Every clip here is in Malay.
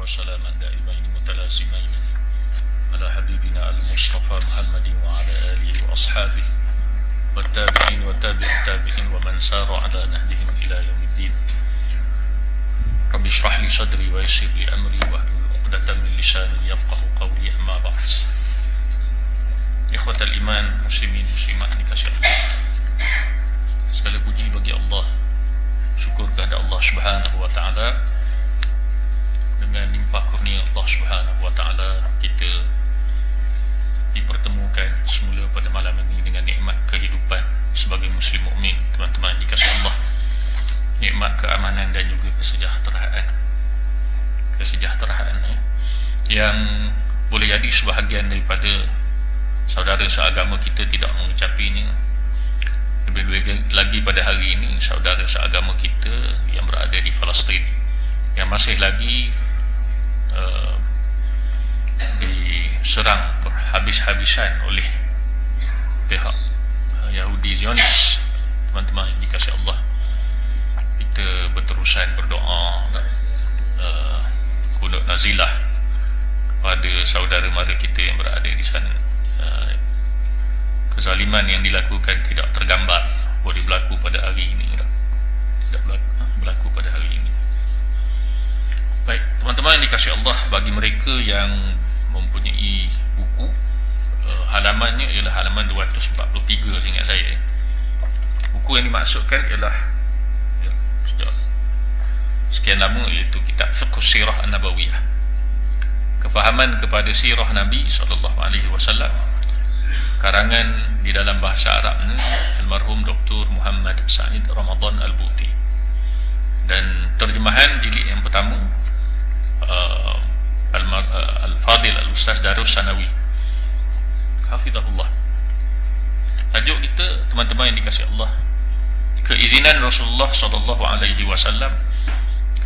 وسلاما دائمين متلازمين على حبيبنا المصطفى محمد وعلى آله وأصحابه والتابعين والتابع التابعين ومن سار على نهجهم إلى يوم الدين. رب اشرح لي صدري ويسر لي أمري واحلل عقدة من لساني يفقهوا قولي. أما بعد. Ikhwatal iman, muslimin muslimat dikasihi Allah. Segala puji bagi Allah. Syukur kepada Allah Subhanahu wa taala. Dengan limpah kurnia Allah Subhanahu wa taala, kita dipertemukan semula pada malam ini dengan nikmat kehidupan sebagai muslim mukmin, teman-teman dikasihi Allah. Nikmat keamanan dan juga kesejahteraan yang boleh jadi sebahagian daripada saudara seagama kita tidak mengucapinya. Lebih lagi pada hari ini saudara seagama kita yang berada di Palestin yang masih lagi diserang habis-habisan oleh pihak Yahudi Zionis. Teman-teman yang dikasihi Allah, kita berterusan berdoa kunut nazilah kepada saudara mara kita yang berada di sana. Kezaliman yang dilakukan tidak tergambar, boleh berlaku pada hari ini, tidak berlaku pada hari ini. Baik, teman-teman yang dikasihi Allah, bagi mereka yang mempunyai buku, halamannya ialah halaman 243 seingat saya. Buku yang dimaksudkan ialah sekian lama, iaitu kitab Fiqh Sirah An-Nabawiyah, kefahaman kepada sirah Nabi SAW, karangan di dalam bahasa Arab almarhum Dr. Muhammad Sa'id Ramadan Al-Buti, dan terjemahan jilid yang pertama Al-Fadil Al-Ustaz Darus Sanawi hafizahullah. Tajuk kita, teman-teman yang dikasihi Allah, keizinan Rasulullah SAW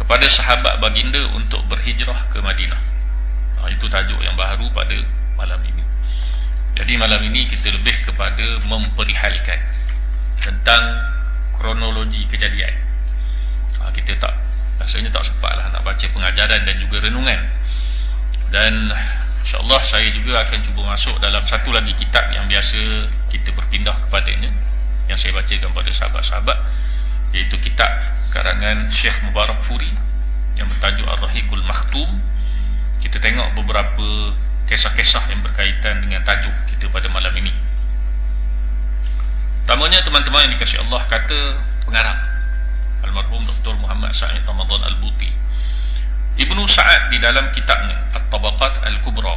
kepada sahabat baginda untuk berhijrah ke Madinah. Itu tajuk yang baru pada malam ini. Jadi malam ini kita lebih kepada memperihalkan tentang kronologi kejadian. Kita rasanya tak sempatlah nak baca pengajaran dan juga renungan. Dan insyaAllah saya juga akan cuba masuk dalam satu lagi kitab yang biasa kita berpindah kepadanya, yang saya bacakan pada sahabat-sahabat, iaitu kitab karangan Syekh Mubarak Furi yang bertajuk Ar-Rahiqul Makhtum. Kita tengok beberapa kisah-kisah yang berkaitan dengan tajuk kita pada malam ini. Pertamanya, teman-teman yang dikasihi Allah, kata pengarang almarhum Dr. Muhammad Sa'id Ramadan Al-Buti, Ibnu Sa'ad di dalam kitabnya At-Tabaqat Al-Kubra.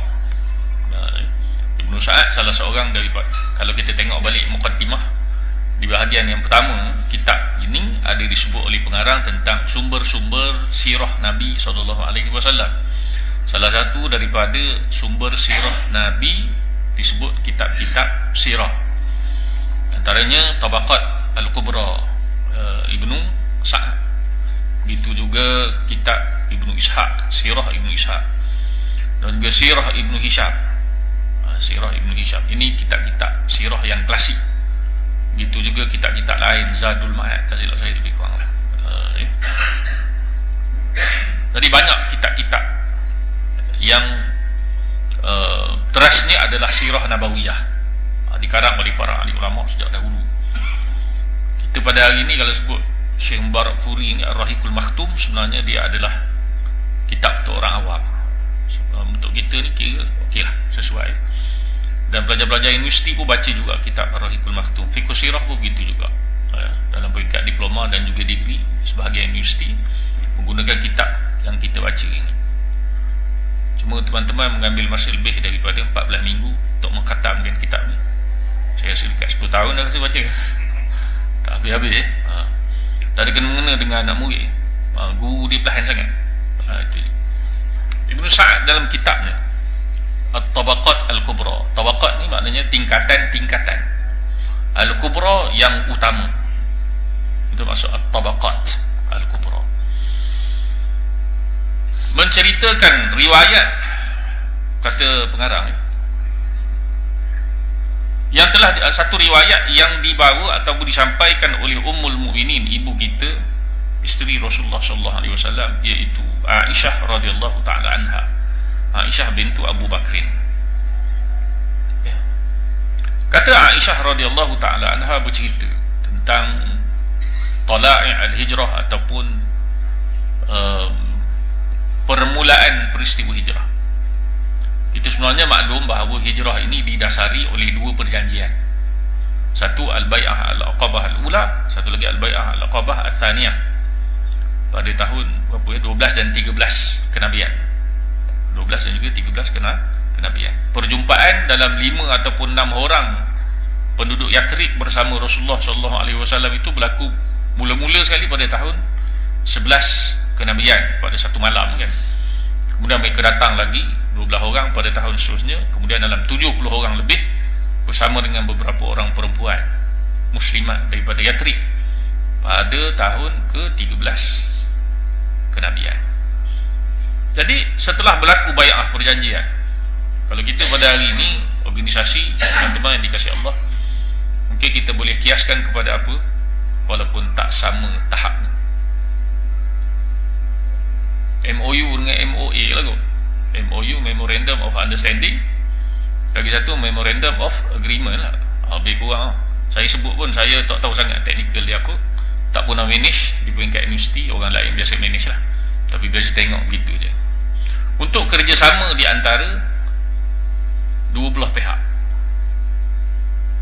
Ibnu Sa'ad salah seorang daripada, kalau kita tengok balik muqaddimah di bahagian yang pertama kitab ini, ada disebut oleh pengarang tentang sumber-sumber sirah Nabi SAW. Salah satu daripada sumber sirah Nabi disebut kitab-kitab sirah, antaranya Tabaqat Al-Kubra Ibnu Sa'ad. Begitu juga kitab Ibnu Ishaq, Sirah Ibnu Ishaq, dan juga Sirah Ibnu Hisham. Sirah Ibnu Hisham ini kitab-kitab sirah yang klasik. Begitu juga kitab-kitab lain, Zadul Ma'ad, kasihlah saya lebih kurang lah. Jadi banyak kitab-kitab yang terasnya adalah sirah nabawiyah, dikarang oleh para ahli ulama sejak dahulu. Kita pada hari ini kalau sebut Syekh Mubarak Furi ini Ar-Rahiqul Makhtum, sebenarnya dia adalah kitab untuk orang awam. Untuk kita ni kira okeylah, sesuai. Dan pelajar-pelajar universiti pun baca juga kitab Ar-Rahiqul Makhtum. Fiqh Sirah pun begitu juga, dalam peringkat diploma dan juga degree, sebahagian universiti menggunakan kitab yang kita baca ini. Cuma teman-teman mengambil masa lebih daripada 14 minggu untuk mengkhatamkan kitab ni. Saya rasa dekat 10 tahun dah saya baca, tak habis-habis. Tak ada kena-mengena dengan anak murid. Guru dia perlahan sangat. Ibnu Sa'ad dalam kitabnya At-Tabaqat Al-Kubra. Tabaqat ni maknanya tingkatan-tingkatan. Al-Kubra yang utama, itu maksud At-Tabaqat Al-Kubra. Menceritakan riwayat, kata pengarang, yang telah satu riwayat yang dibawa ataupun disampaikan oleh Ummul Mukminin, ibu kita isteri Rasulullah sallallahu alaihi wasallam, iaitu Aisyah radhiyallahu taala anha, Aisyah bintu Abu Bakrin. Ya. Kata Aisyah radhiyallahu taala anha bercerita tentang tala'i al-hijrah ataupun permulaan peristiwa hijrah. Itu sebenarnya maklum bahawa hijrah ini didasari oleh dua perjanjian. Satu al-bai'ah al-aqabah al-ula, satu lagi al-bai'ah al-aqabah al-thaniyah, pada tahun 12 dan 13 kenabian. 12 dan juga 13 kenabian. Perjumpaan dalam 5 ataupun 6 orang penduduk Yathrib bersama Rasulullah sallallahu alaihi wasallam itu berlaku mula-mula sekali pada tahun 11 kenabian, pada satu malam kan. Kemudian mereka datang lagi 12 orang pada tahun seterusnya, kemudian dalam 70 orang lebih bersama dengan beberapa orang perempuan muslimat daripada Yathrib pada tahun ke-13 kenabian. Jadi setelah berlaku bai'ah perjanjian, kalau kita pada hari ini organisasi teman-teman yang dikasihi Allah, mungkin kita boleh kiaskan kepada apa, walaupun tak sama tahapnya. MOU dengan MOA lah kot. MOU, Memorandum of Understanding, lagi satu Memorandum of Agreement lah. Lebih kurang lah. Saya sebut pun saya tak tahu sangat teknikal dia, aku tak pernah manage di peringkat universiti, orang lain biasa manage lah, tapi biasa tengok gitu je. Untuk kerjasama di antara dua belah pihak,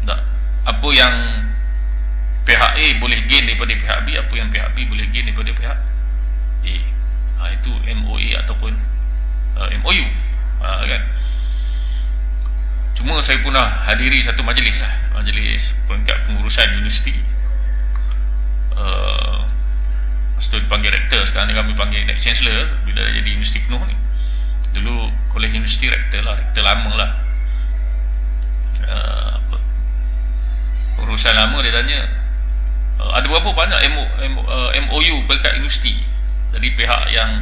tak, apa yang pihak A boleh gain daripada pihak B, apa yang pihak B boleh gain daripada pihak A. Itu MOA ataupun MOU, kan. Cuma saya pernah hadiri satu majlis lah, majlis peringkat pengurusan universiti. Setelah dipanggil rektor, sekarang ni kami panggil next chancellor bila jadi universiti penuh ni. Dulu kolej universiti rektor lah, rektor lama lah. Urusan lama dia tanya, ada berapa banyak MOU peringkat universiti. Jadi pihak yang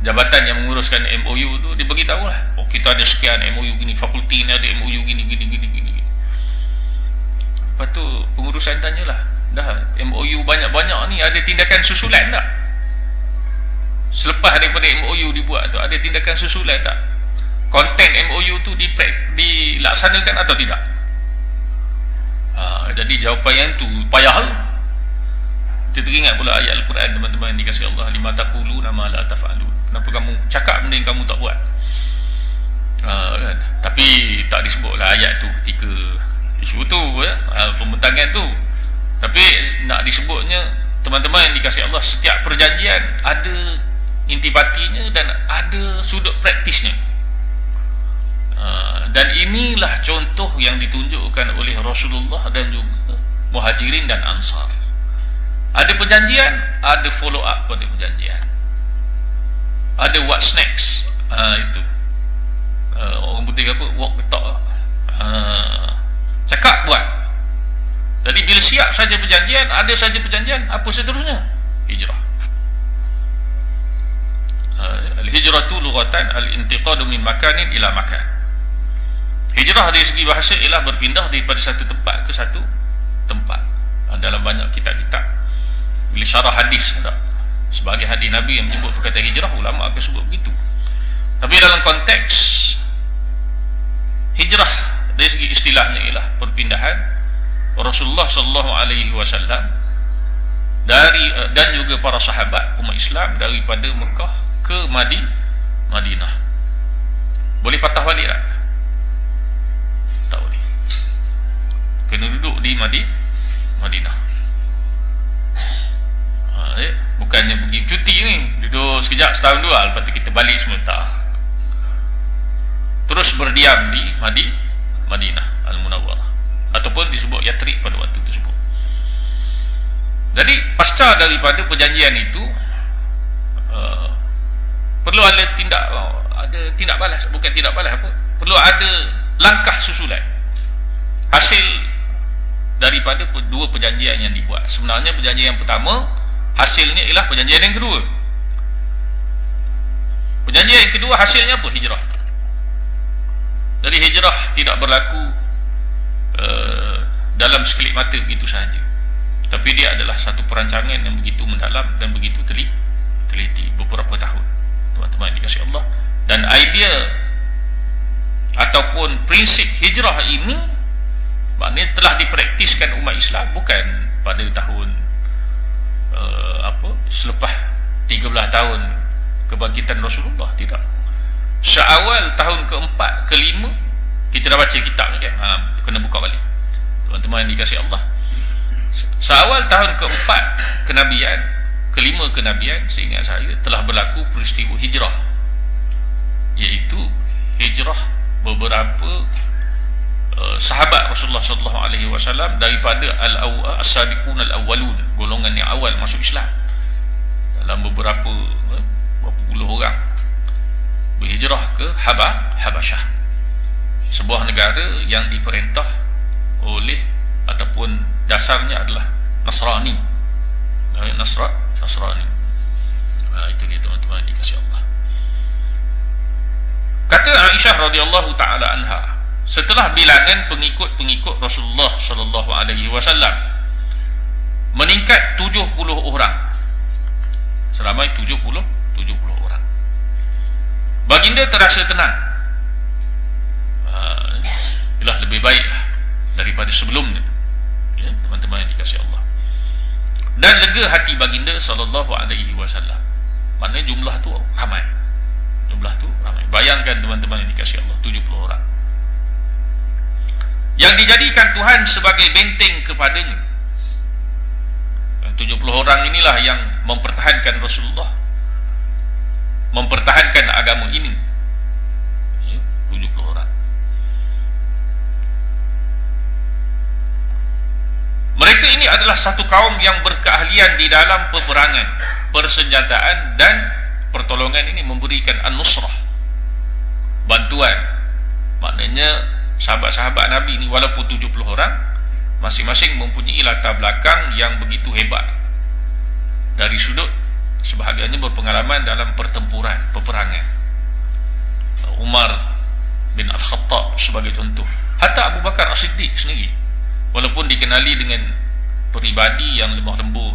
jabatan yang menguruskan MOU tu dia beritahu lah, oh kita ada sekian MOU gini, fakulti ni ada MOU gini. Lepas tu pengurusan tanyalah, dah MOU banyak-banyak ni ada tindakan susulan tak? Selepas daripada MOU dibuat tu ada tindakan susulan tak? Konten MOU tu dilaksanakan atau tidak? Jadi jawapan yang tu payah lah. Kita teringat pula ayat Al-Quran, teman-teman yang dikasihi Allah, lima taquluna ma la taf'alun. Kenapa kamu cakap benda yang kamu tak buat? Kan? Tapi tak disebutlah ayat tu ketika isu tu, pembentangan tu. Tapi nak disebutnya, teman-teman yang dikasihi Allah, setiap perjanjian ada intipatinya dan ada sudut praktisnya. Dan inilah contoh yang ditunjukkan oleh Rasulullah dan juga Muhajirin dan Ansar. Ada perjanjian, ada follow up pada perjanjian, ada what's next. Itu orang putih apa, walk the talk, cakap buat. Jadi bila siap saja perjanjian, ada saja perjanjian, apa seterusnya? Hijrah. Al-hijratu lughatan al-intiqadu min makanin ila makan. Hijrah dari segi bahasa ialah berpindah daripada satu tempat ke satu tempat. Dalam banyak kitab-kitab bila syarah hadis, sebagai hadis Nabi yang menyebut perkataan hijrah, ulama akan sebut begitu. Tapi dalam konteks hijrah dari segi istilahnya ialah perpindahan Rasulullah sallallahu alaihi wasallam dan juga para sahabat umat Islam daripada Mekah ke Madinah. Boleh patah balik tak? Tak boleh. Kena duduk di Madinah. Bukannya pergi cuti ni, duduk sekejap setahun dua, lepas tu kita balik semua, tak. Terus berdiam di Madinah Al-Munawwarah, ataupun disebut Yathrib pada waktu tersebut. Jadi pasca daripada perjanjian itu, perlu ada tindak balas, bukan tindak balas apa, perlu ada langkah susulan hasil daripada dua perjanjian yang dibuat. Sebenarnya perjanjian yang pertama hasilnya ialah perjanjian yang kedua. Perjanjian yang kedua hasilnya apa? Hijrah. Jadi hijrah tidak berlaku dalam sekelip mata begitu sahaja, tapi Tapi dia adalah satu perancangan yang begitu mendalam dan begitu teliti beberapa tahun, teman-teman dikasihi Allah. Dan idea ataupun prinsip hijrah ini maknanya telah dipraktiskan umat Islam bukan pada tahun selepas 13 tahun kebangkitan Rasulullah, tidak. Seawal tahun keempat, kelima, kita dah baca kitab ni kan, kena buka balik teman-teman yang dikasihi Allah. Seawal tahun keempat kenabian, kelima kenabian, seingat saya telah berlaku peristiwa hijrah, iaitu hijrah beberapa sahabat Rasulullah SAW daripada as-sabiqun al-awwalun, golongan yang awal masuk Islam, dalam berapa puluh orang berhijrah ke Habasyah, sebuah negara yang diperintah oleh ataupun dasarnya adalah Nasrani. Nasrani. Itu dia teman-teman dikasihi Allah. Kata Aisyah radhiyallahu taala anha, setelah bilangan pengikut-pengikut Rasulullah sallallahu alaihi wasallam meningkat 70 orang, seramai 70 orang, baginda terasa tenang. Ialah lebih baiklah daripada sebelumnya, ya, teman-teman yang dikasihi Allah. Dan lega hati baginda sallallahu alaihi wasallam. Maknanya jumlah tu ramai. Bayangkan teman-teman yang dikasihi Allah, 70 orang yang dijadikan Tuhan sebagai benteng kepadanya. 70 orang inilah yang mempertahankan Rasulullah, mempertahankan agama ini. 70 orang. Mereka ini adalah satu kaum yang berkeahlian di dalam peperangan, persenjataan dan pertolongan. Ini memberikan an-nusrah, bantuan. Maknanya sahabat-sahabat Nabi ini walaupun 70 orang, masing-masing mempunyai latar belakang yang begitu hebat. Dari sudut sebahagiannya berpengalaman dalam pertempuran, peperangan. Umar bin Al-Khattab sebagai contoh. Hatta Abu Bakar As-Siddiq sendiri, walaupun dikenali dengan peribadi yang lemah lembut,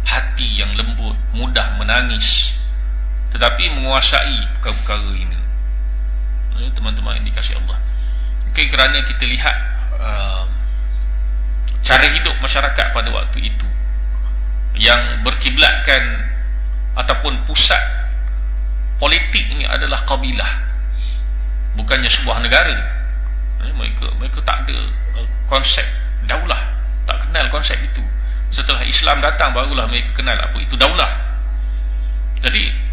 hati yang lembut, mudah menangis, tetapi menguasai perkara-perkara ini. Teman-teman yang dikasihi Allah, kerana kita lihat cara hidup masyarakat pada waktu itu yang berkiblatkan ataupun pusat politik ini adalah kabilah, bukannya sebuah negara. Mereka tak ada konsep daulah, tak kenal konsep itu. Setelah Islam datang barulah mereka kenal apa itu daulah. Jadi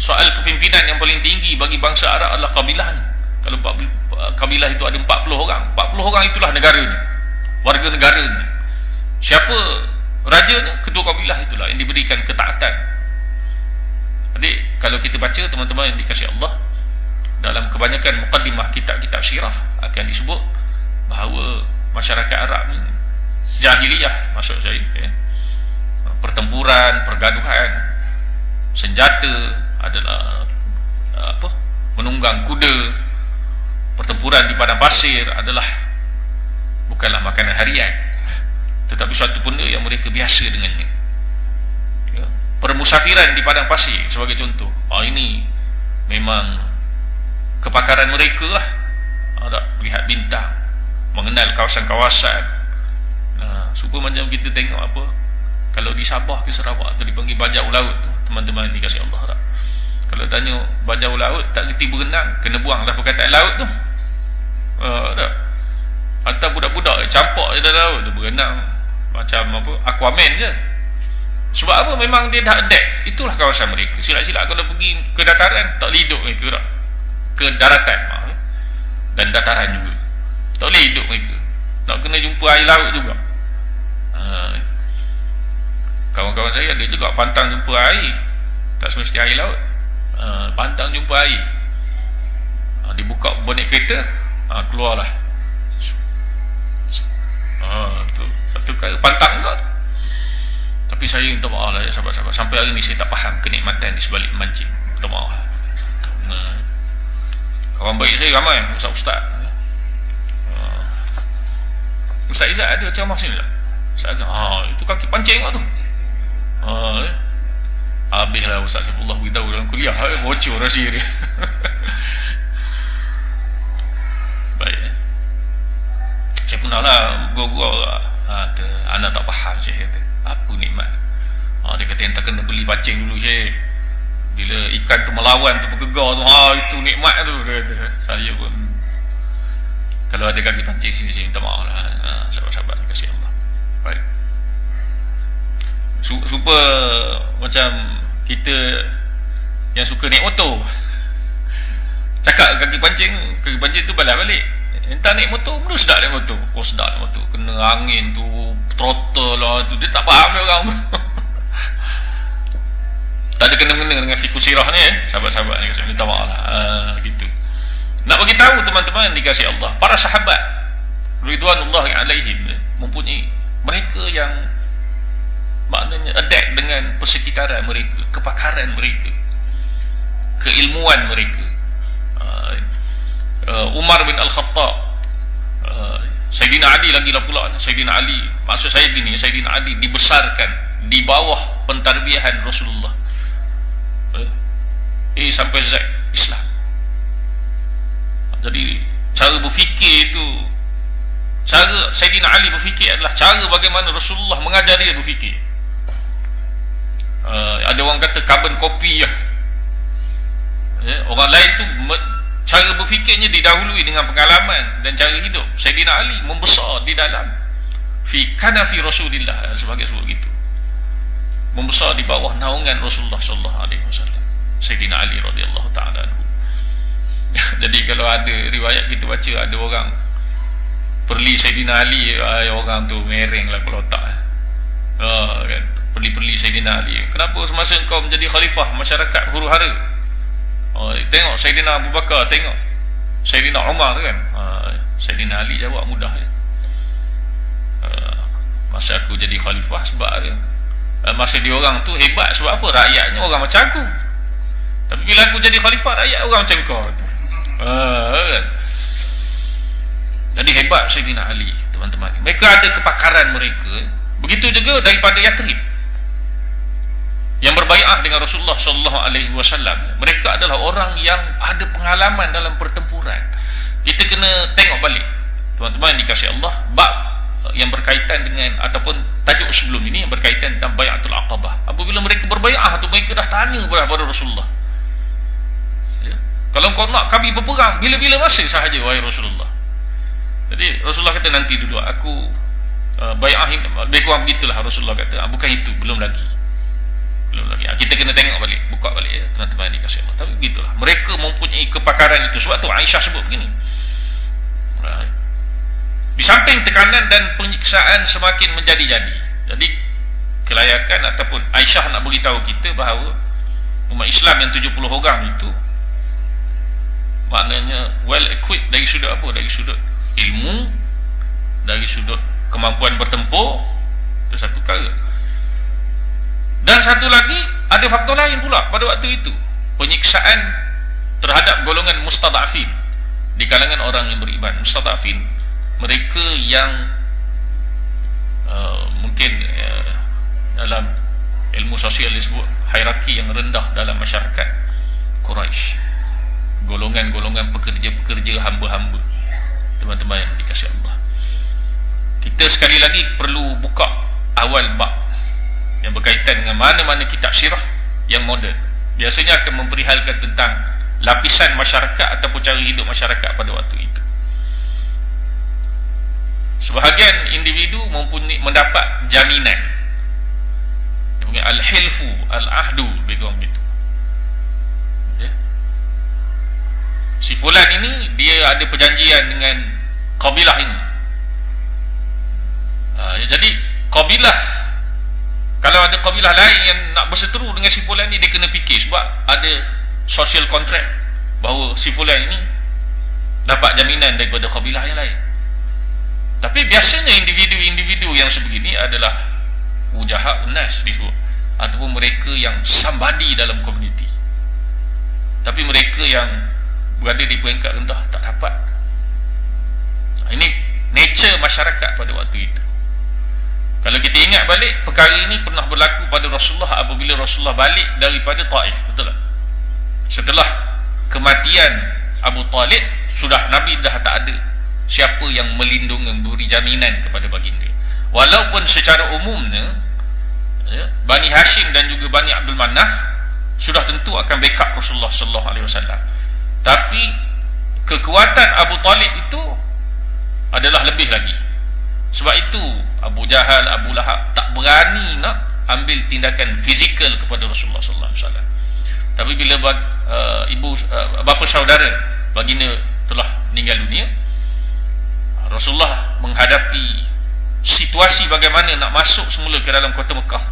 soal kepimpinan yang paling tinggi bagi bangsa Arab adalah kabilahnya. Kalau kabilah itu ada 40 orang, 40 orang itulah negaranya, warga negaranya. Siapa rajanya? Ketua kabilah itulah yang diberikan ketaatan. Jadi kalau kita baca teman-teman yang dikasihi Allah, dalam kebanyakan muqaddimah kitab-kitab sirah akan disebut bahawa masyarakat Arab ni jahiliyah, maksud saya, ya, pertempuran, pergaduhan, senjata adalah menunggang kuda. Pertempuran di padang pasir adalah bukanlah makanan harian, tetapi suatu benda yang mereka biasa dengannya, ya. Permusafiran di padang pasir sebagai contoh, ini memang kepakaran mereka lah. Ada melihat bintang, mengenal kawasan-kawasan. Supaya macam kita tengok apa, kalau di Sabah ke Sarawak tu dipanggil bajau laut tu, teman-teman dikasihi Allah. Kalau tanya bajau laut tak kerti berenang, kena buanglah perkataan laut tu. Atau budak-budak campak je dalam laut tu, berenang macam apa, Aquaman je. Sebab apa? Memang dia dah adapt. Itulah kawasan mereka. Silap-silap kalau pergi ke dataran tak boleh hidup mereka tak? Ke daratan dan dataran juga tak boleh hidup mereka, nak kena jumpa air laut juga. Kawan-kawan saya ada juga pantang jumpa air, tak semesti air laut. Pantang jumpa air, dibuka bonet kereta, keluarlah tu satu kali pantang juga. Tapi saya minta maaf lah ya sahabat-sahabat, sampai hari ni saya tak faham kenikmatan di sebalik mancing. Minta maaf. Kawan baik saya ramai, Ustaz Izzat ada ceramah sini tak? Ustaz Azam, itu kaki pancing tu. Habislah Ustaz Saifullah beritahu dalam kuliah, bocor rahsia dia. Baik. Saya pernahlah gurau anak tak faham, saya kata apa nikmat. Dia kata yang tak kena beli pancing dulu, saya bila ikan tu melawan tu bergegar tu, itu nikmat tu, dia kata. Saya pun kalau ada kaki pancing sini minta maaf lah, sahabat-sahabat kasih Allah. Baik. Super macam kita yang suka naik motor, cakap kaki pancing tu balas balik. Entah naik motor, mana sedap naik motor. Sedap naik motor, kena angin tu, throttle lah tu, dia tak faham dia orang tu. Tak ada kena-kena dengan fikus sirah ni, sahabat-sahabat ni, saya minta maaf lah, gitu. Nak bagi tahu teman-teman yang dikasihi Allah, para sahabat ridwanullah alaihim mempunyai mereka yang maknanya adapt dengan persekitaran mereka, kepakaran mereka, keilmuan mereka. Umar bin Al-Khattab, Sayyidina Ali lagi lah pula. Sayyidina Ali, maksud saya gini, Sayyidina Ali dibesarkan di bawah pentarbiyahan Rasulullah, sampai Z Islam. Jadi cara berfikir itu, cara Sayyidina Ali berfikir adalah cara bagaimana Rasulullah mengajar dia berfikir. Ada orang kata carbon copy lah. Orang lain tu cara berfikirnya didahului dengan pengalaman dan cara hidup. Sayyidina Ali membesar di dalam fi kanafi Rasulillah, sebagai sebut gitu, membesar di bawah naungan Rasulullah sallallahu alaihi wasallam, Sayyidina Ali radhiyallahu taala anhu. Jadi kalau ada riwayat kita baca, ada orang perli Sayyidina Ali, orang tu mereng lah kalau tak kan, perli-perli Sayyidina Ali, kenapa semasa engkau menjadi khalifah masyarakat huru-hara? Tengok Sayyidina Abu Bakar, tengok Sayyidina Umar kan. Sayyidina Ali jawab mudah je, masa aku jadi khalifah sebab masa dia orang tu hebat sebab apa? Rakyatnya orang macam aku. Tapi bila aku jadi khalifah, rakyat orang macam kau tu. Kan? Jadi hebat Sayyidina Ali, teman-teman. Mereka ada kepakaran mereka. Begitu juga daripada Yathrib yang berbai'ah dengan Rasulullah sallallahu alaihi wasallam. Mereka adalah orang yang ada pengalaman dalam pertempuran. Kita kena tengok balik, teman-teman yang dikasihi Allah, bab yang berkaitan dengan ataupun tajuk sebelum ini yang berkaitan dengan Bai'atul Aqabah. Apabila mereka berbai'ah tu, mereka dah tanya kepada Rasulullah, kalau kau nak kami berperang, bila-bila masa sahaja wahai Rasulullah. Jadi Rasulullah kata nanti dulu aku bai'ahin. Lebih kurang begitulah Rasulullah kata. Bukan itu, belum lagi. Kita kena tengok balik, buka balik ya, teman-teman dikasihi Allah. Tapi begitulah, mereka mempunyai kepakaran itu. Sebab tu Aisyah sebut begini, di samping tekanan dan penyiksaan semakin menjadi-jadi. Jadi kelayakan ataupun Aisyah nak beritahu kita bahawa umat Islam yang 70 orang itu maknanya well equipped dari sudut apa? Dari sudut ilmu, dari sudut kemampuan bertempur. Itu satu perkara. Dan satu lagi, ada faktor lain pula pada waktu itu, penyiksaan terhadap golongan mustadafin di kalangan orang yang beriman. Mustadafin, mereka yang mungkin dalam ilmu sosial disebut hierarki yang rendah dalam masyarakat Quraisy, golongan-golongan pekerja-pekerja, hamba-hamba. Teman-teman yang dikasihi Allah, kita sekali lagi perlu buka awal bab yang berkaitan dengan mana-mana kitab sirah yang moden. Biasanya akan memperihalkan tentang lapisan masyarakat ataupun cara hidup masyarakat pada waktu itu. Sebahagian individu mendapat jaminan, dia punya al-hilfu, al-ahdu, begitu. Si fulan ini dia ada perjanjian dengan kabilah ini. Jadi kabilah, kalau ada kabilah lain yang nak berseteru dengan si fulan ini, dia kena fikir sebab ada social contract bahawa si fulan ini dapat jaminan daripada kabilah yang lain. Tapi biasanya individu-individu yang sebegini adalah wujaha unas disebut, ataupun mereka yang somebody dalam komuniti. Tapi mereka yang berada di peringkat rendah tak dapat. Ini nature masyarakat pada waktu itu. Kalau kita ingat balik, perkara ini pernah berlaku pada Rasulullah apabila Rasulullah balik daripada Taif, betul tak? Setelah kematian Abu Talib, sudah Nabi dah tak ada siapa yang melindungi, memberi jaminan kepada baginda. Walaupun secara umumnya Bani Hashim dan juga Bani Abdul Manaf sudah tentu akan backup Rasulullah sallallahu alaihi wasallam, tapi kekuatan Abu Talib itu adalah lebih lagi. Sebab itu Abu Jahal, Abu Lahab tak berani nak ambil tindakan fizikal kepada Rasulullah sallallahu alaihi wasallam. Tapi bila bapa saudara baginda telah meninggal dunia, Rasulullah menghadapi situasi bagaimana nak masuk semula ke dalam kota Mekah.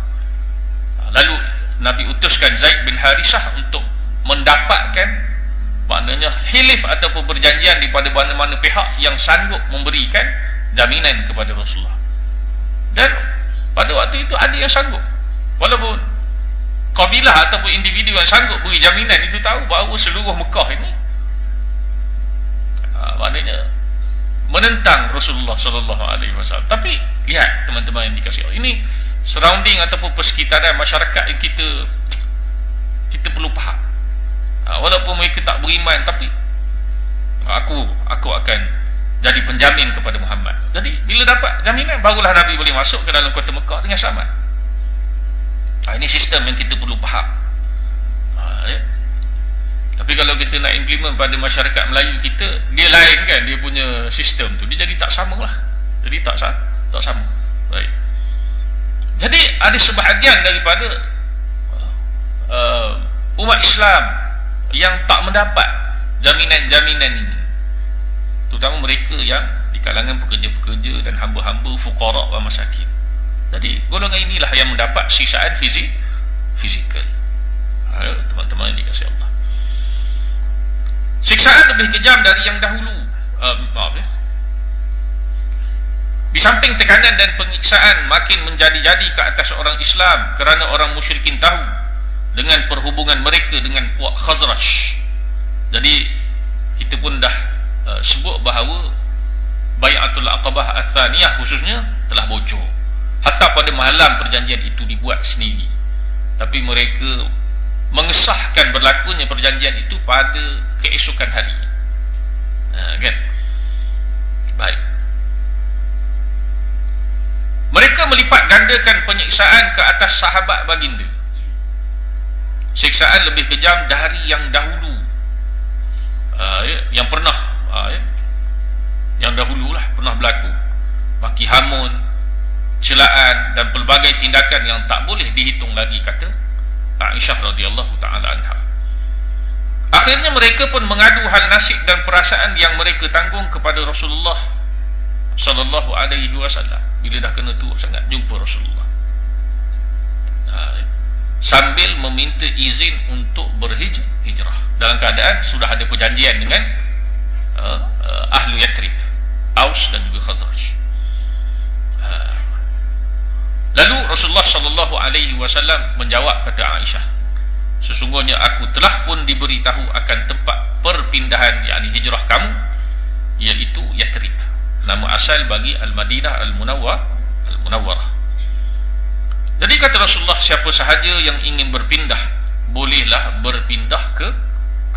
Lalu Nabi utuskan Zaid bin Harisah untuk mendapatkan, maknanya hilif ataupun perjanjian daripada mana-mana pihak yang sanggup memberikan jaminan kepada Rasulullah. Dan pada waktu itu ada yang sanggup, walaupun kabilah ataupun individu yang sanggup beri jaminan itu tahu bahawa seluruh Mekah ini maknanya menentang Rasulullah sallallahu alaihi wasallam. Tapi lihat teman-teman yang dikasihi Allah, ini surrounding ataupun persekitaran masyarakat yang kita perlu faham. Walaupun mereka tak beriman, tapi aku akan jadi penjamin kepada Muhammad. Jadi bila dapat jaminan, barulah Nabi boleh masuk ke dalam kota Mekah dengan selamat. Ini sistem yang kita perlu faham. Ya. Tapi kalau kita nak implement pada masyarakat Melayu kita, dia lain kan, dia punya sistem tu, dia jadi tak sama lah. Jadi tak sama. Baik. Jadi ada sebahagian daripada umat Islam yang tak mendapat jaminan-jaminan ini, terutama mereka yang di kalangan pekerja-pekerja dan hamba-hamba, fuqara wa masakin. Jadi golongan inilah yang mendapat siksaan fizikal. Teman-teman yang dikasihi Allah, siksaan lebih kejam dari yang dahulu. Di samping tekanan dan penyiksaan makin menjadi-jadi ke atas orang Islam kerana orang musyrikin tahu dengan perhubungan mereka dengan puak Khazraj. Jadi kita pun dah sebut bahawa Bai'atul Aqabah Ats-Tsaniyah khususnya telah bocor. Hatta pada malam perjanjian itu dibuat sendiri, tapi mereka mengesahkan berlakunya perjanjian itu pada keesokan hari. Kan? Baik. Mereka melipat gandakan penyiksaan ke atas sahabat baginda. Siksaan lebih kejam dari yang dahulu, yang pernah yang dahululah pernah berlaku. Maki hamun, celaan dan pelbagai tindakan yang tak boleh dihitung lagi, kata Aisyah radhiyallahu taala anha. Akhirnya mereka pun mengadu hal nasib dan perasaan yang mereka tanggung kepada Rasulullah sallallahu alaihi wasallam bila dah kena teruk sangat jumpa Rasulullah, sambil meminta izin untuk berhijrah dalam keadaan sudah ada perjanjian dengan ahlu Yatrib, Aus dan juga Khazraj. Lalu Rasulullah sallallahu alaihi wasallam menjawab, kata Aisyah, sesungguhnya aku telah pun diberitahu akan tempat perpindahan, yakni hijrah kamu, iaitu Yatrib, nama asal bagi Al-Madinah Al-Munawwarah. Jadi kata Rasulullah, siapa sahaja yang ingin berpindah, bolehlah berpindah ke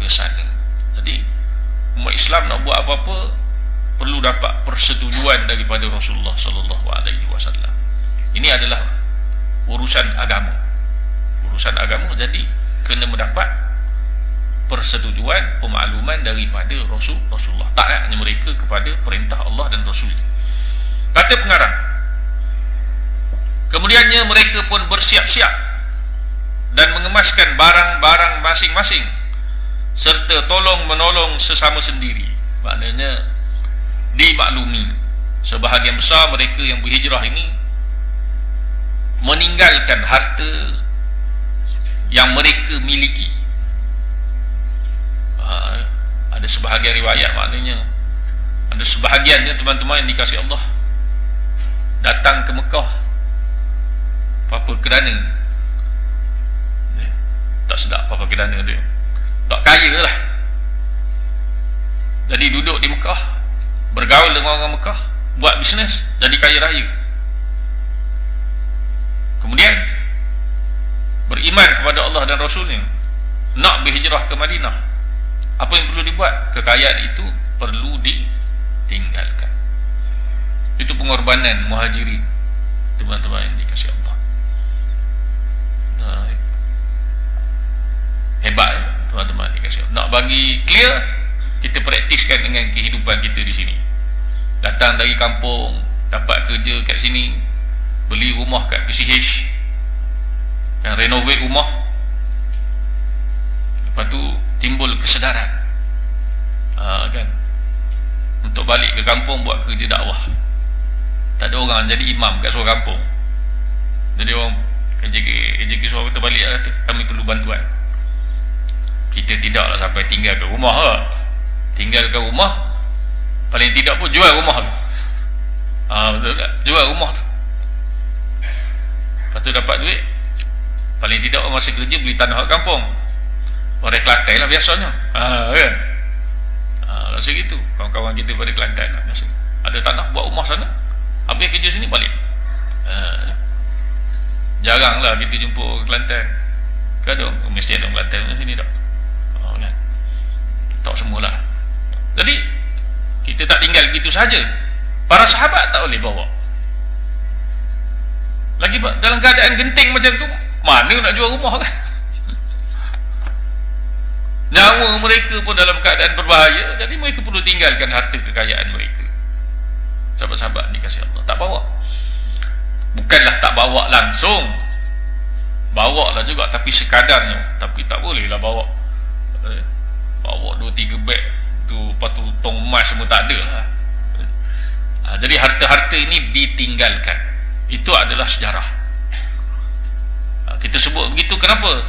sana. Jadi umat Islam nak buat apa-apa perlu dapat persetujuan daripada Rasulullah sallallahu alaihi wasallam. Ini adalah urusan agama. Urusan agama, jadi kena mendapat persetujuan, pemakluman daripada Rasulullah. Taatnya mereka kepada perintah Allah dan Rasul. Kata pengarang, kemudiannya mereka pun bersiap-siap dan mengemaskan barang-barang masing-masing serta tolong-menolong sesama sendiri. Maknanya dimaklumi sebahagian besar mereka yang berhijrah ini meninggalkan harta yang mereka miliki. Ada sebahagian riwayat, maknanya ada sebahagiannya teman-teman yang dikasihi Allah datang ke Mekah apa kerana tak sedap, apa kerana dia tak kaya lah, jadi duduk di Mekah, bergaul dengan orang Mekah, buat bisnes, jadi kaya raya. kepada Allah dan Rasulnya, nak berhijrah ke Madinah, apa yang perlu dibuat? Kekayaan itu perlu ditinggalkan. Itu pengorbanan muhajirin, teman-teman yang dikasihi Allah. Hebat teman-teman dikasihi Allah. Nak bagi clear, kita praktiskan dengan kehidupan kita di sini. Datang dari kampung, dapat kerja kat sini, beli rumah kat PCH dan renovate rumah. Lepas tu timbul kesedaran, kan, untuk balik ke kampung buat kerja dakwah. Tak ada orang jadi imam kat seluruh kampung. Jadi orang kerja suruh kita balik, kami perlu bantuan. Kita tidaklah sampai tinggal ke rumah lah. Tinggal ke rumah, paling tidak pun jual rumah tu. Betul tak? Jual rumah tu. Lepas tu dapat duit, paling tidak masa kerja beli tanah kat kampung. Orang Kelantan lah biasanya, kan? Rasa gitu. Kawan-kawan kita pada Kelantan lah, biasa. Ada tanah, buat rumah sana, habis kerja sini balik. Jarang lah kita jumpa orang Kelantan. Kan ada, mesti ada orang Kelantan sini tak? Kan? Tak semualah. Jadi kita tak tinggal begitu saja. Para sahabat tak boleh bawa. Lagi dalam keadaan genting macam tu, mana nak jual rumah kan? Nyawa mereka pun dalam keadaan berbahaya. Jadi mereka perlu tinggalkan harta kekayaan mereka. Sahabat-sahabat dikasihi Allah, tak bawa. Bukanlah tak bawa langsung, bawa lah juga, tapi sekadarnya. Tapi tak boleh lah bawa 2-3 beg tu, lepas tu tong emas semua tak ada lah. Jadi harta-harta ini ditinggalkan. Itu adalah sejarah. Kita sebut begitu kenapa?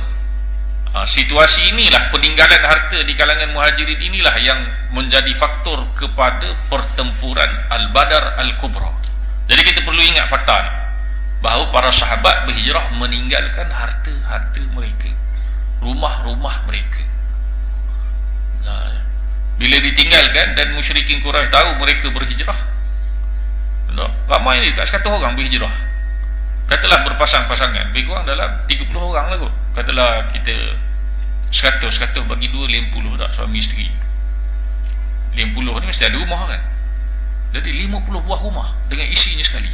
Situasi inilah, peninggalan harta di kalangan muhajirin inilah yang menjadi faktor kepada pertempuran Al-Badar Al-Kubra. Jadi kita perlu ingat fakta ni, bahawa para sahabat berhijrah meninggalkan harta-harta mereka, rumah-rumah mereka. Bila ditinggalkan dan musyrikin Quraisy tahu mereka berhijrah, ramai ni, tak sekata orang berhijrah. Katalah berpasang-pasangan, lebih kurang dalam 30 orang lah kot. Katalah kita 100 bagi 2, 50 tak, suami isteri. 50 ni mesti ada rumah kan. Jadi 50 buah rumah dengan isinya sekali.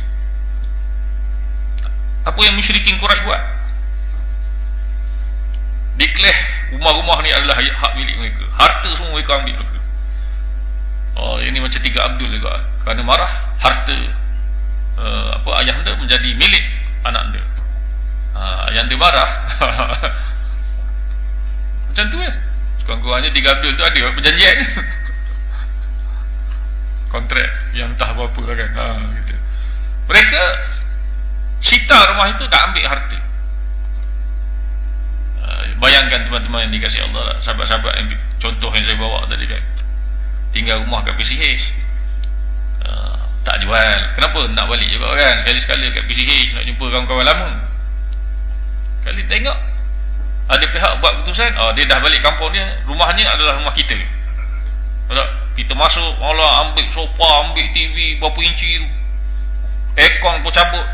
Apa yang musyrikin Quraisy buat? Declare rumah-rumah ni adalah hak milik mereka. Harta semua mereka ambil mereka. Ini macam 3 Abdul juga. Kerana marah, harta ayah anda menjadi milik anak anda. Ayah anda marah. Macam tu kan. Kurang-kurangnya 3 Abdul tu ada perjanjian. Kontrak yang entah apa-apa lah kan. Gitu. Mereka sita rumah itu, dah ambil harta. Bayangkan teman-teman yang dikasihi Allah, sahabat-sahabat yang contoh yang saya bawa tadi kan, tinggal rumah kat PCH, tak jual. Kenapa? Nak balik juga kan, sekali-sekala kat PCH nak jumpa kawan-kawan lama. Kali tengok ada pihak buat keputusan, dia dah balik kampung dia, rumahnya adalah rumah kita. Kita masuk, Allah ambil sofa, ambil TV berapa inci tu, aircon pun cabut.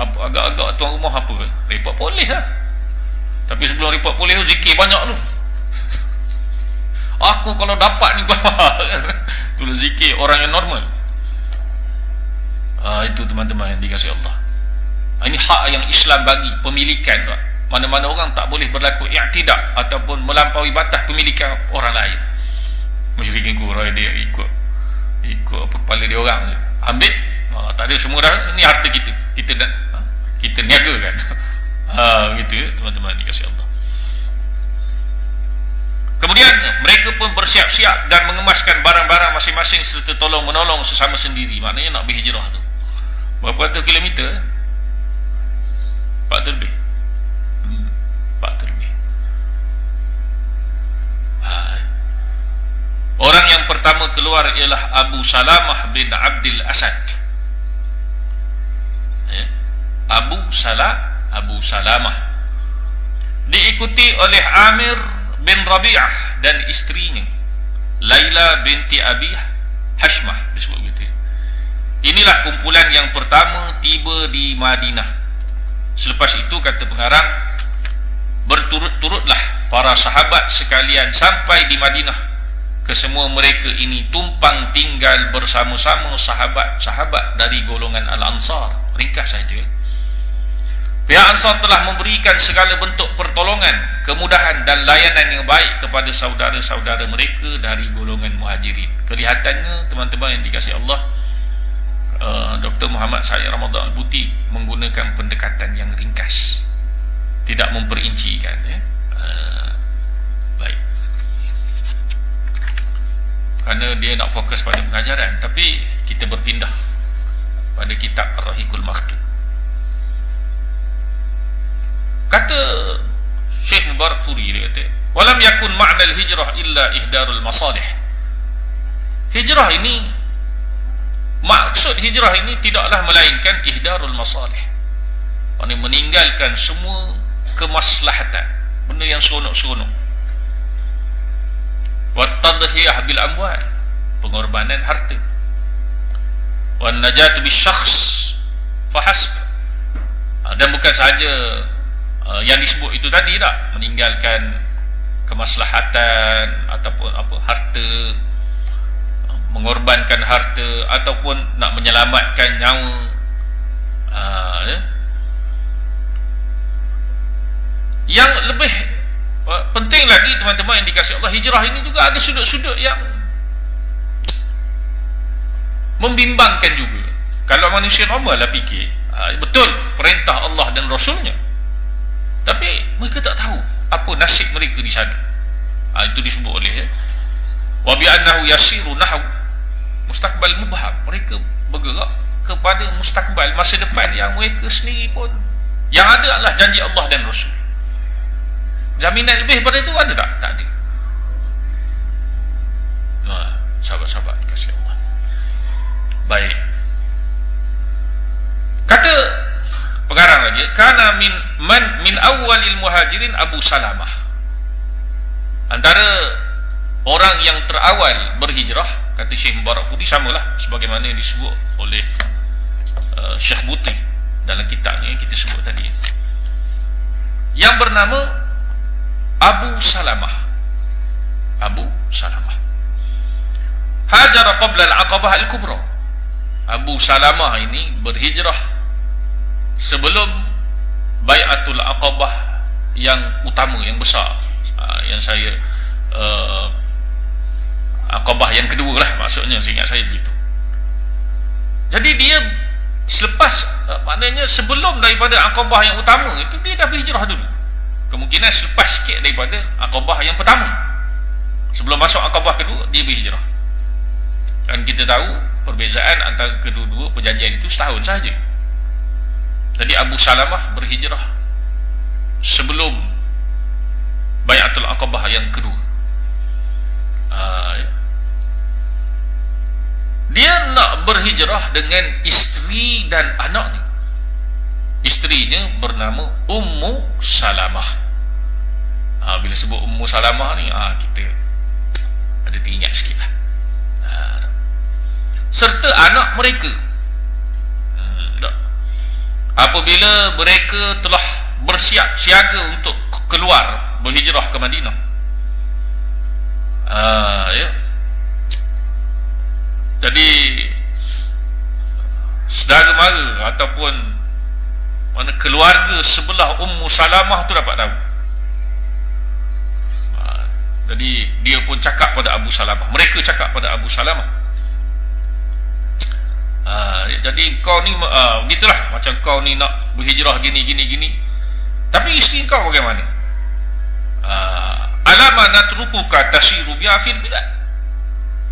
Agak-agak tuan rumah apa? Report polis lah. Tapi sebelum report polis tu, zikir banyak tu. Aku kalau dapat ni itulah zikir orang yang normal. Itu teman-teman yang dikasihi Allah. Ini hak yang Islam bagi, pemilikan. Mana-mana orang tak boleh berlaku i'tidak ataupun melampaui batas pemilikan orang lain. Musyrikin Quraisy dia ikut apa kepala dia orang, ambil, tak ada, semua dah, ini harta kita, kita niaga kan. Gitu ya teman-teman dikasihi Allah. Kemudian mereka pun bersiap-siap dan mengemaskan barang-barang masing-masing serta tolong menolong sesama sendiri. Maknanya nak berhijrah tu berapa ratus kilometer? 4 lebih. 4 lebih. Orang yang pertama keluar ialah Abu Salamah bin Abdul Asad. Abu Salamah diikuti oleh Amir bin Rabi'ah dan isterinya Laila binti Abi Hashmah, disebut begitu. Inilah kumpulan yang pertama tiba di Madinah. Selepas itu, kata pengarang, berturut-turutlah para sahabat sekalian sampai di Madinah. Kesemua mereka ini tumpang tinggal bersama-sama sahabat-sahabat dari golongan Al-Ansar. Ringkas saja. Pihak Ansar telah memberikan segala bentuk pertolongan, kemudahan dan layanan yang baik kepada saudara-saudara mereka dari golongan Muhajirin. Kelihatannya teman-teman yang dikasihi Allah, Dr. Muhammad Syed Ramadan Al-Buti menggunakan pendekatan yang ringkas, tidak memperincikan, ya. Baik, kerana dia nak fokus pada pengajaran, tapi kita berpindah pada kitab Ar-Rahiqul Maktum. Kata Syekh Mubarakfuri, dia kata, walam yakun ma'nal hijrah illa ihdarul masalih. Hijrah ini, maksud hijrah ini tidaklah melainkan ihdarul masalih, maksudnya meninggalkan semua kemaslahatan, benda yang seronok-seronok. Wa tadhiyah bil amwal, pengorbanan harta. Wa najatu bis syakhs fahasb, dan bukan sahaja yang disebut itu tadi, tak meninggalkan kemaslahatan ataupun apa, harta, mengorbankan harta ataupun nak menyelamatkan nyawa. Ya. Yang lebih penting lagi teman-teman yang dikasihi Allah, hijrah ini juga ada sudut-sudut yang membimbangkan juga. Kalau manusia normal lah fikir, betul perintah Allah dan Rasulnya, tapi mereka tak tahu apa nasib mereka di sana. Itu disebut oleh wa bi annahu yasiru nahw mustaqbal mubham. Mereka bergerak kepada mustakbal, masa depan yang mereka sendiri pun, yang ada adalah janji Allah dan Rasul. Jaminan lebih pada itu ada tak? Tak ada. Sahabat-sahabat dikasihi Allah. Baik. Kata pengarang lagi, kana min awwalil muhajirin Abu Salamah. Antara orang yang terawal berhijrah, kata Syekh Mubarakfuri, samalah sebagaimana yang disebut oleh Syekh Buti dalam kitabnya yang kita sebut tadi, yang bernama Abu Salamah. Abu Salamah hajara qabla al-Aqabah al-Kubra. Abu Salamah ini berhijrah sebelum Bai'atul Aqabah yang utama, yang besar, yang saya Aqabah yang kedua lah maksudnya, seingat saya begitu. Jadi dia selepas, maknanya sebelum daripada Aqabah yang utama itu, dia dah berhijrah dulu. Kemungkinan selepas sikit daripada Aqabah yang pertama, sebelum masuk Aqabah kedua, dia berhijrah. Dan kita tahu perbezaan antara kedua-dua perjanjian itu setahun sahaja. Jadi Abu Salamah berhijrah sebelum Bai'atul Aqabah yang kedua. Dia nak berhijrah dengan isteri dan anak ni. Isterinya bernama Ummu Salamah. Bila sebut Ummu Salamah ni, kita ada teringat sikit lah. Serta anak mereka. Apabila mereka telah bersiap siaga untuk keluar berhijrah ke Madinah, ya. Jadi saudara mara ataupun mana keluarga sebelah Ummu Salamah tu dapat tahu. Jadi dia pun cakap pada Abu Salamah, mereka cakap pada Abu Salamah, jadi kau ni begitulah, macam kau ni nak berhijrah gini, tapi isteri kau bagaimana? Alama natrukuka tasiru biha fil bilad.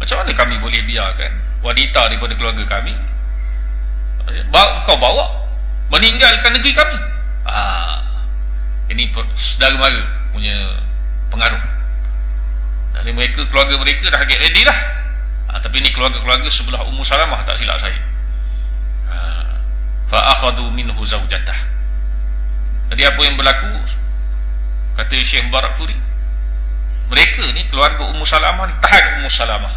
Macam mana kami boleh biarkan wanita daripada keluarga kami kau bawa meninggalkan negeri kami? Ini saudara mara punya pengaruh. Dari mereka, keluarga mereka dah get ready lah, tapi ini keluarga-keluarga sebelah Ummu Salamah, tak silap saya. Fa akhadhu minhu zawjatah. Jadi apa yang berlaku, kata Syekh Mubarakfuri, mereka ni keluarga Ummu Salamah ni tahan Ummu Salamah,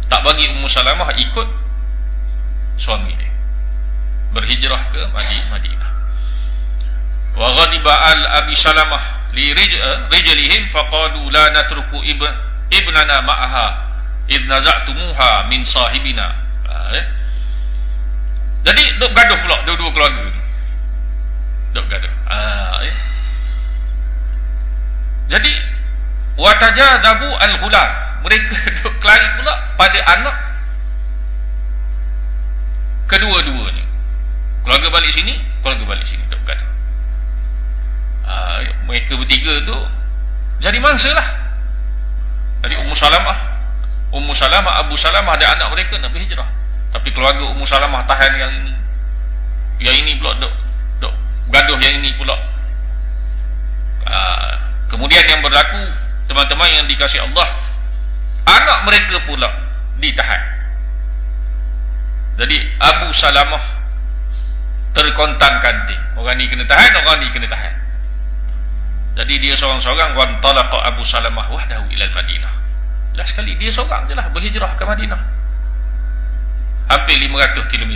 tak bagi Ummu Salamah ikut suami dia berhijrah ke Madinah. wa ghadiba al Abi Salamah li rijlihim faqalu la natruku ibnana ma'aha idh naza'tumuha min sahibina. Jadi duk gaduh pula dua-dua keluarga ni. Duk gaduh. Jadi watajadzabu al-ghulam, mereka duk kelahi pula pada anak kedua-duanya. Keluarga balik sini, keluarga balik sini, duk gaduh. Mereka bertiga tu jadi mangsa lah. Jadi Ummu Salamah, Abu Salamah ada anak mereka nak berhijrah, tapi keluarga Ummu Salamah tahan yang ini pula duk gaduh yang ini pula. Kemudian yang berlaku, teman-teman yang dikasihi Allah, anak mereka pula ditahan. Jadi Abu Salamah terkontang-kanting, orang ni kena tahan, orang ni kena tahan. Jadi dia seorang-seorang, wan talaqa Abu Salamah wahdahu ila Madinah. Last sekali dia seorang je lah berhijrah ke Madinah, hampir 500 km,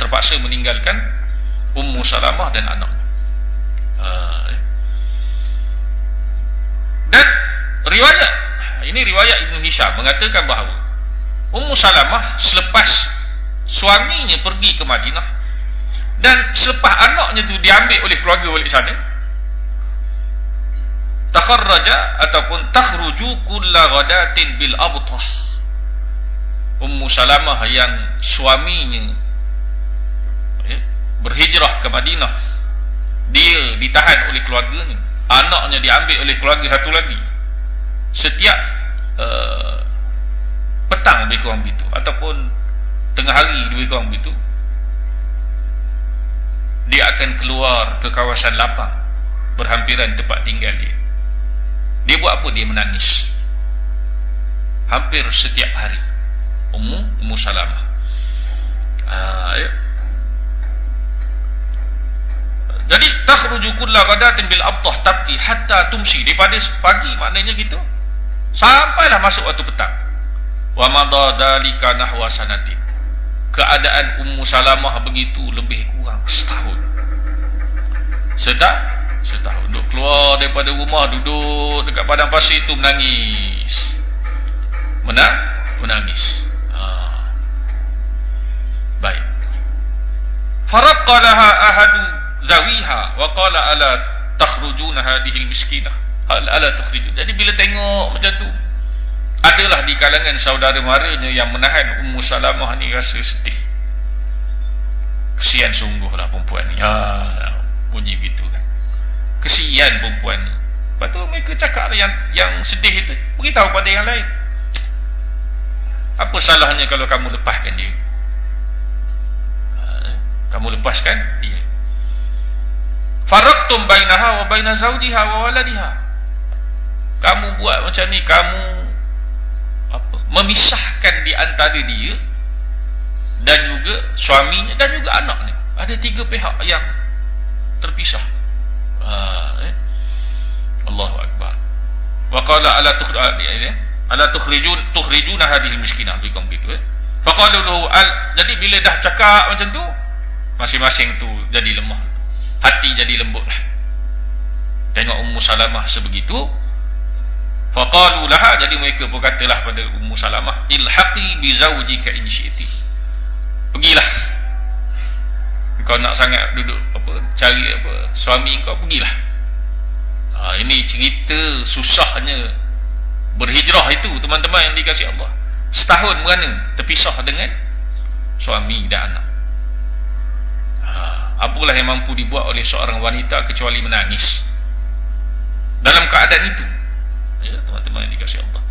terpaksa meninggalkan Ummu Salamah dan anak. Dan riwayat Ibn Hisham mengatakan bahawa Ummu Salamah selepas suaminya pergi ke Madinah dan selepas anaknya tu diambil oleh keluarga balik sana, takharraja ataupun takhruju kulla ghadatin bil abtah. Ummu Salamah yang suaminya berhijrah ke Madinah, dia ditahan oleh keluarganya, anaknya diambil oleh keluarga satu lagi. Setiap petang lebih kurang begitu, ataupun tengah hari lebih kurang begitu, dia akan keluar ke kawasan lapang berhampiran tempat tinggal dia. Dia buat apa? Dia menangis hampir setiap hari. Ummu Salamah. Jadi takhruju kulla ghadatin bil abtah tabki hatta tumsi, daripada pagi maknanya gitu sampailah masuk waktu petang. Wa madha dalika nahwa sanatin. Keadaan Ummu Salamah begitu lebih kurang setahun. Setahun duduk keluar daripada rumah, duduk dekat padang pasir itu menangis. Menangis. Baik. Faraqqalaha ahadu zawiha wa qala ala takhrujuna hadhihi almiskinah ala tukhrijun. Jadi bila tengok macam tu, adalah di kalangan saudara maranya yang menahan Ummu Salamah ni rasa sedih. Kesian sungguhlah perempuan ni. Bunyi gitu kan. Kesian perempuan ni. Lepas tu mereka cakap yang sedih itu, beritahu pada yang lain. Apa salahnya kalau kamu lepaskan dia? Kamu lepaskan dia. Faraqtum bainaha wa baina zawjiha wa waladiha. Kamu buat macam ni, kamu memisahkan di antara dia dan juga suaminya dan juga anaknya. Ada 3 pihak yang terpisah. Allahu akbar. Wa qala ala tukhrijuna hadhihi miskinah bikum gitu. Faqalu lahu jadi bila dah cakap macam tu, masing-masing tu jadi lemah, hati jadi lembut lah. Tengok Ummu Salamah sebegitu, faqalu laha, jadi mereka berkatalah pada Ummu Salamah, ilhaqi bi zawjika in syi'ti. Pergilah, kau nak sangat duduk cari suami kau, pergilah. Ini cerita susahnya berhijrah itu, teman-teman yang dikasihi Allah. Setahun merana terpisah dengan suami dan anak. Apalah yang mampu dibuat oleh seorang wanita kecuali menangis dalam keadaan itu, ya teman-teman yang dikasihi Allah.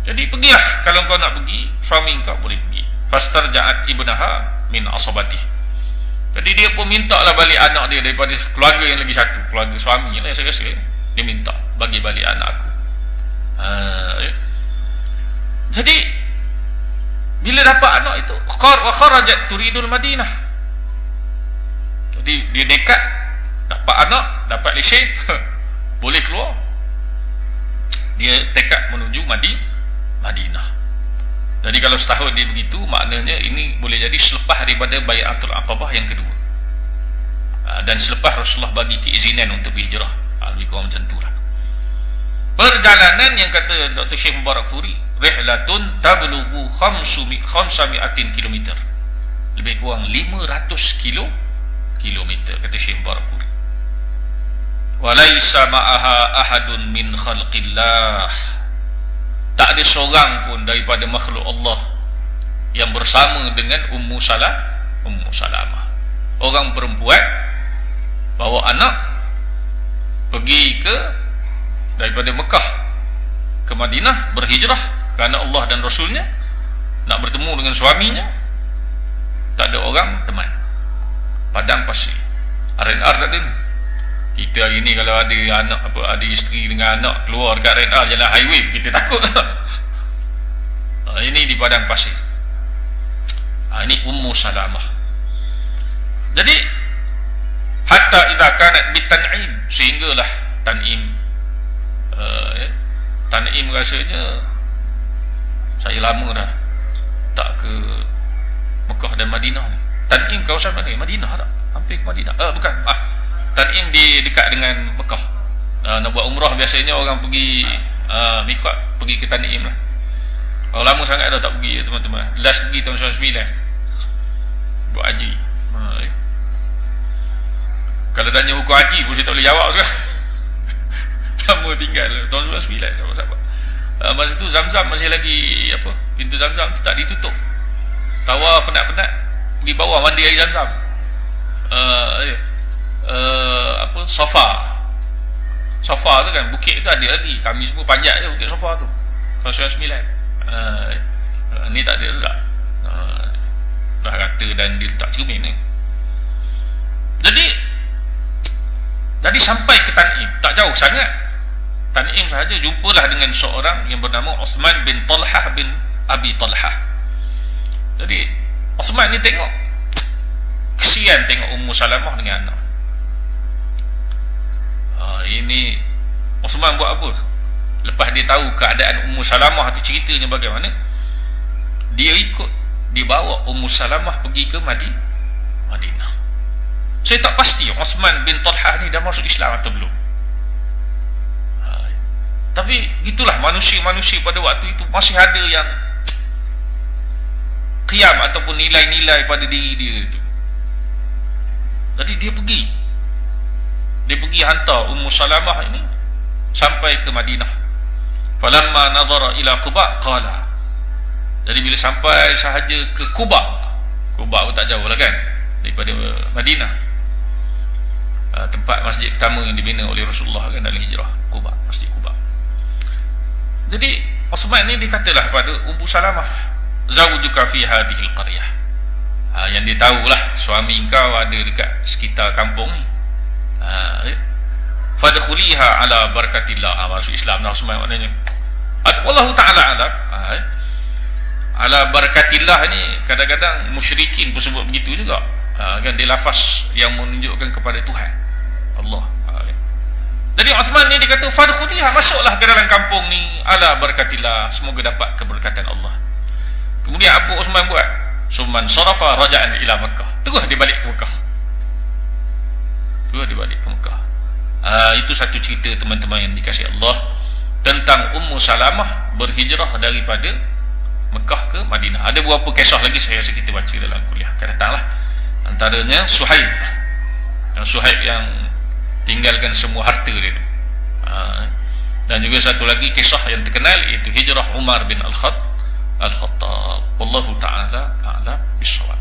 Jadi pergilah, kalau kau nak pergi, suami kau boleh pergi. Fastarja'at ibnaha min asabati. Jadi dia pun minta lah balik anak dia daripada keluarga yang lagi satu, keluarga suami lah saya rasa. Dia minta bagi balik anak aku. Ya. Jadi bila dapat anak itu, wa kharajat turidul Madinah. Jadi dia nekat dapat anak, dapat lesen, boleh keluar. Dia tekad menuju Madinah. Jadi kalau setahun dia begitu, maknanya ini boleh jadi selepas daripada Bai'atul Aqabah yang kedua. Dan selepas Rasulullah bagi keizinan untuk berhijrah, lebih kurang macam itulah. Perjalanan yang kata Dr. Syekh Mubarakfuri, rihlatun tablughu 500 kilometer, lebih kurang 500 kilometer, kata Syekh Mubarakfuri. Walaysa ma'aha ahadun min khalqillah, tak ada seorang pun daripada makhluk Allah yang bersama dengan Ummu Salamah. Orang perempuan bawa anak pergi daripada Mekah ke Madinah, berhijrah kerana Allah dan Rasulnya, nak bertemu dengan suaminya, tak ada orang teman, padang pasir, R&R tak ada ni. Kita hari ni kalau ada anak, ada isteri dengan anak keluar dekat R&R jalan highway, kita takut. Ini di padang pasir. Ini Ummu Salamah. Jadi hatta idza kanat bitan'im, sehinggalah Tan'im rasanya saya lama dah tak ke Mekah dan Madinah ni. Tan'im kawasan mana? Madinah tak? Hampir ke Madinah. Bukan. Tan'im dekat dengan Mekah. Nak buat umrah biasanya orang pergi miqat, pergi ke Tan'im lah. Kalau lama sangat dah tak pergi teman-teman. Last pergi tahun 99 buat haji. Kalau tanya hukum haji pun saya tak boleh jawab sekarang. Lama tinggal tahun 99 sahabat. Masa tu Zamzam masih lagi pintu Zamzam tak ditutup. Tawar penat-penat pergi bawah mandi air Zamzam. Sofa tu kan, bukit tu ada lagi. Kami semua panjat je bukit Sofa tu tahun 99. Ni tak ada dah. Dah rata dan dia tak cermin ni. Jadi sampai ke Tan'im, tak jauh sangat. Tan'im sahaja jumpalah dengan seorang yang bernama Uthman bin Talhah bin Abi Talhah. Jadi Uthman ni tengok, kesian tengok Ummu Salamah dengan anak. Ini Uthman buat apa? Lepas dia tahu keadaan Ummu Salamah tu, ceritanya bagaimana, dia bawa Ummu Salamah pergi ke Madinah. Saya tak pasti Uthman bin Talhah ni dah masuk Islam atau belum. Tapi itulah manusia-manusia pada waktu itu, masih ada yang qiyam ataupun nilai-nilai pada diri dia itu. Jadi dia pergi hantar Ummu Salamah ini sampai ke Madinah. Falamma nadhara ila Quba qala. Jadi bila sampai sahaja ke Quba pun tak jauh lah kan daripada Madinah, tempat masjid pertama yang dibina oleh Rasulullah kan dalam hijrah, Quba, Masjid Quba. Jadi Uthman ni dikatalah pada Ummu Salamah, zawjuka fi hadhil qaryah. Yang dia tahulah suami engkau ada dekat sekitar kampung ni. Fadkhuliha ala barakatillah. Masuk Islam dah Uthman maknanya. Wallahu ta'ala alam. Ala barakatillah ni kadang-kadang musyrikin pun sebut begitu juga. Kan dia lafaz yang menunjukkan kepada Tuhan Allah. Jadi Uthman ni dia kata fadkhuliha, masuklah ke dalam kampung ni ala barakatillah, semoga dapat keberkatan Allah. Kemudian apa Uthman buat? Summan sarafa raja'an ila Makkah, terus dia balik ke Mekah. Itu satu cerita teman-teman yang dikasihi Allah tentang Ummu Salamah berhijrah daripada Mekah ke Madinah. Ada beberapa kisah lagi saya rasa kita baca dalam kuliah akan datang lah. Antaranya Suhaib yang tinggalkan semua harta dia tu. Dan juga satu lagi kisah yang terkenal, iaitu hijrah Umar bin Al-Khattab. Wallahu ta'ala a'lam bissawab.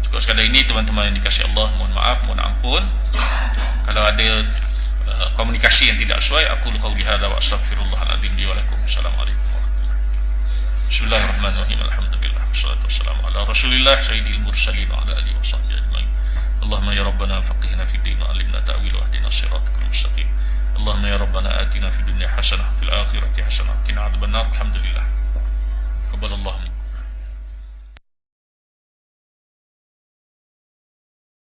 Cukup sekadar ini teman-teman yang dikasihi Allah. Mohon maaf, mohon ampun kalau ada komunikasi yang tidak sesuai. Aku qauli hadza wa astaghfirullahaladzim li wa lakum. Assalamualaikum warahmatullahi wabarakatuh. Bismillahirrahmanirrahim. Alhamdulillah wassalatu wassalamu ala Rasulillah sayyidil mursalin wa ala alihi washabbihi ajmain. Allahumma ya rabbana faqihna fid din wa 'allimna ta'wil wa ihdina siratal mustaqim. Allahumma ya rabbana atina fid dunya hasanah wa fil akhirati hasanah wa qina adzabannar. Alhamdulillah. Qabbalallahu